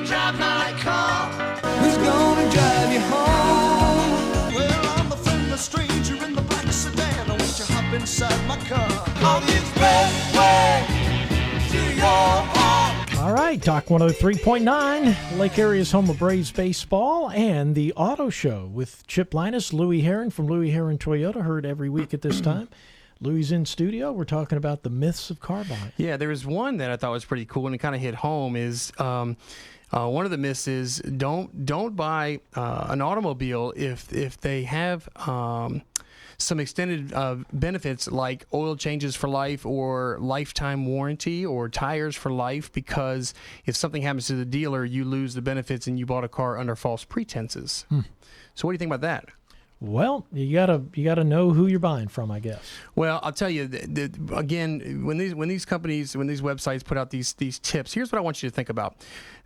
drive my car? Who's gonna drive you home? Well, I'm a friendly stranger in the black sedan. Won't you hop inside my car? On the expressway to your heart. All right, Talk 103.9, Lake Area's home of Braves baseball, and the Auto Show with Chip Lyness, Louie Herron from Louie Herron Toyota, heard every week at this time. Louie's in studio. We're talking about the myths of car buying. Yeah, there was one that I thought was pretty cool, and it kind of hit home. Is one of the myths is don't buy an automobile if they have some extended benefits like oil changes for life or lifetime warranty or tires for life, because if something happens to the dealer, you lose the benefits and you bought a car under false pretenses. So what do you think about that? Well, you gotta know who you're buying from, I guess. Well, I'll tell you, again, when these companies, when these websites put out these tips, here's what I want you to think about.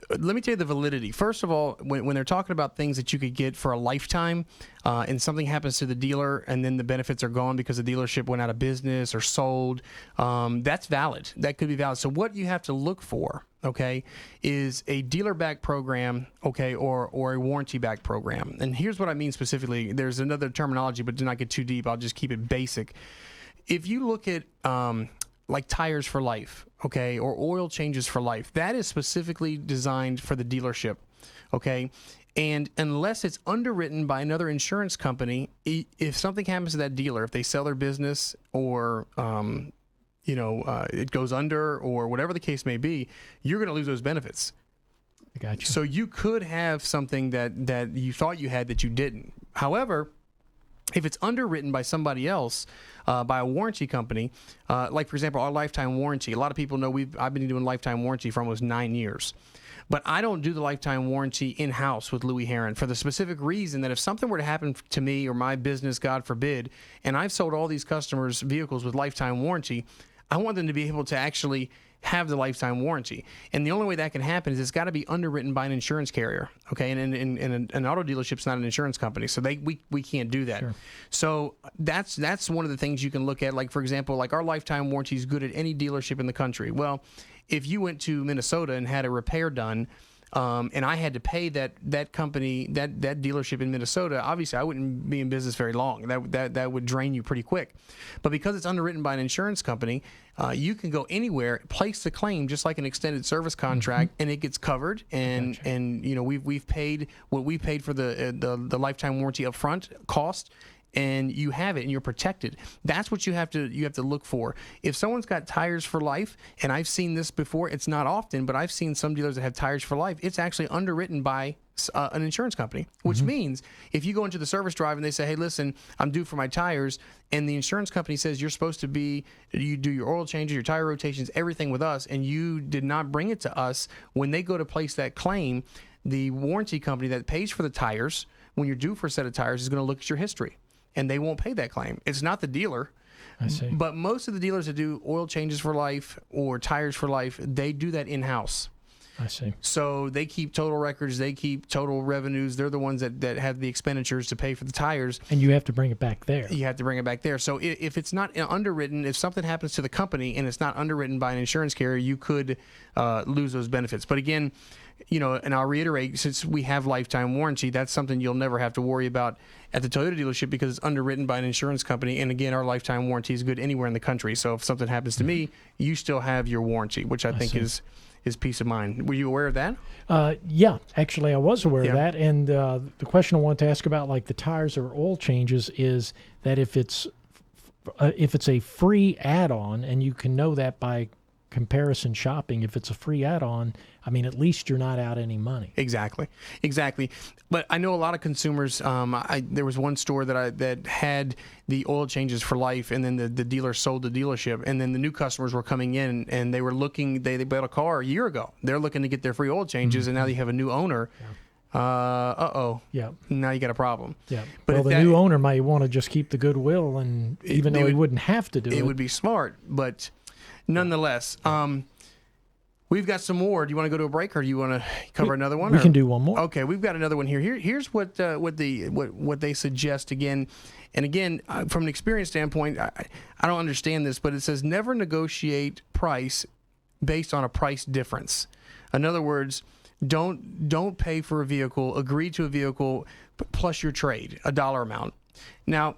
Let me tell you the validity. First of all, when they're talking about things that you could get for a lifetime, and something happens to the dealer, and then the benefits are gone because the dealership went out of business or sold, that's valid. That could be valid. So what you have to look for, okay, is a dealer-backed program, okay, or a warranty-backed program. And here's what I mean specifically. There's another terminology, but do not get too deep. I'll just keep it basic. If you look at like tires for life, okay, or oil changes for life, that is specifically designed for the dealership, okay? And unless it's underwritten by another insurance company, if something happens to that dealer, if they sell their business or it goes under or whatever the case may be, you're going to lose those benefits. I got you. So you could have something that you thought you had that you didn't. However, if it's underwritten by somebody else, by a warranty company, like for example, our lifetime warranty. A lot of people know I've been doing lifetime warranty for almost 9 years. But I don't do the lifetime warranty in-house with Louie Herron for the specific reason that if something were to happen to me or my business, God forbid, and I've sold all these customers vehicles with lifetime warranty, I want them to be able to actually have the lifetime warranty. And the only way that can happen is it's got to be underwritten by an insurance carrier, okay? And an auto dealership's not an insurance company, so we can't do that. Sure. So that's one of the things you can look at. Like, for example, like our lifetime warranty is good at any dealership in the country. Well, if you went to Minnesota and had a repair done, and I had to pay that company, that dealership in Minnesota, obviously I wouldn't be in business very long. That would drain you pretty quick. But because it's underwritten by an insurance company, you can go anywhere, place the claim just like an extended service contract, and it gets covered. And Gotcha. and we've paid what we paid for the lifetime warranty upfront cost. And you have it, and you're protected. That's what you have to look for. If someone's got tires for life, and I've seen this before, it's not often, but I've seen some dealers that have tires for life. It's actually underwritten by an insurance company, which means if you go into the service drive and they say, "Hey, listen, I'm due for my tires," and the insurance company says you do your oil changes, your tire rotations, everything with us, and you did not bring it to us, when they go to place that claim, the warranty company that pays for the tires when you're due for a set of tires is going to look at your history. And they won't pay that claim. It's not the dealer. I see. But most of the dealers that do oil changes for life or tires for life, they do that in-house. I see. So they keep total records. They keep total revenues. They're the ones that have the expenditures to pay for the tires. And you have to bring it back there. You have to bring it back there. So if it's not underwritten, if something happens to the company and it's not underwritten by an insurance carrier, you could lose those benefits. But again, and I'll reiterate, since we have lifetime warranty, that's something you'll never have to worry about at the Toyota dealership because it's underwritten by an insurance company. And again, our lifetime warranty is good anywhere in the country. So if something happens to me, you still have your warranty, which I think is peace of mind. Were you aware of that? Yeah, actually I was aware of that. And the question I want to ask about like the tires or oil changes is that if it's a free add-on, and you can know that by comparison shopping, if it's a free add-on, I mean, at least you're not out any money. Exactly. But I know a lot of consumers. There was one store that had the oil changes for life, and then the dealer sold the dealership, and then the new customers were coming in, and they were looking. They bought a car a year ago. They're looking to get their free oil changes, and now you have a new owner. Yeah. Yeah. Now you got a problem. Yeah. But well, the new owner might want to just keep the goodwill, and even though he wouldn't have to do it. It would be smart, but nonetheless. We've got some more. Do you want to go to a break, or do you want to cover another one? We can do one more. Okay, we've got another one here. Here's what they suggest again, and again from an experience standpoint, I don't understand this, but it says never negotiate price based on a price difference. In other words, Don't pay for a vehicle. Agree to a vehicle plus your trade, a dollar amount. Now,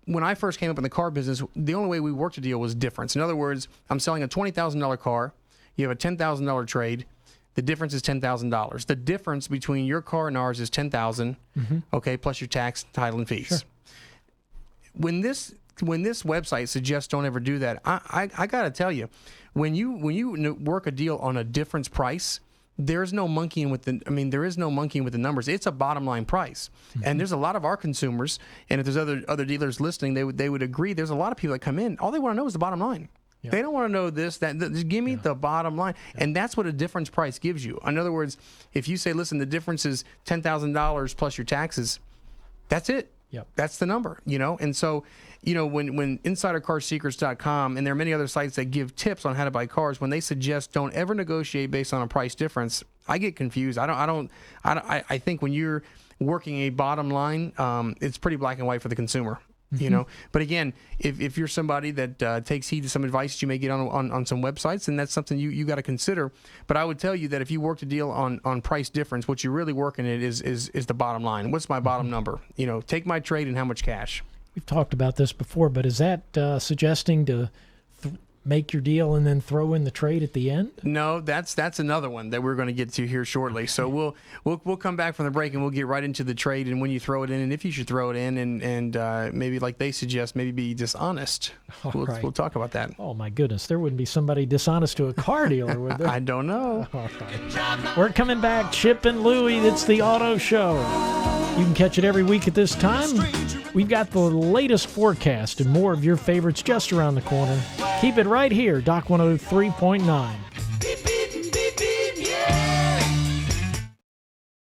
when I first came up in the car business, the only way we worked a deal was difference. In other words, I'm selling a $20,000 car. You have a $10,000 trade. The difference is $10,000. The difference between your car and ours is $10,000. Okay, plus your tax, title, and fees. Sure. When this website suggests don't ever do that, I got to tell you, when you work a deal on a difference price, there's no monkeying with there is no monkeying with the numbers. It's a bottom line price. And there's a lot of our consumers, and if there's other dealers listening, they would agree. There's a lot of people that come in. All they want to know is the bottom line. Yep. They don't want to know this, that. Just give me the bottom line. Yep. And that's what a difference price gives you. In other words, if you say, listen, the difference is $10,000 plus your taxes, that's it. Yep. That's the number, And so, when InsiderCarSecrets.com, and there are many other sites that give tips on how to buy cars, when they suggest don't ever negotiate based on a price difference, I get confused. I think when you're working a bottom line, it's pretty black and white for the consumer. But again, if you're somebody that takes heed to some advice that you may get on some websites, then that's something you got to consider. But I would tell you that if you worked a deal on price difference, what you're really working at is the bottom line. What's my bottom number? Take my trade and how much cash. We've talked about this before, but is that suggesting to make your deal and then throw in the trade at the end? No, that's another one that we're going to get to here shortly. So we'll come back from the break and we'll get right into the trade and when you throw it in and if you should throw it in and maybe like they suggest, maybe be dishonest. We'll talk about that. Oh my goodness, there wouldn't be somebody dishonest to a car dealer, would there? I don't know. All right. We're coming back, Chip and Louie. It's the Auto Show. You can catch it every week at this time. We've got the latest forecast and more of your favorites just around the corner. Keep it right here, Doc 103.9.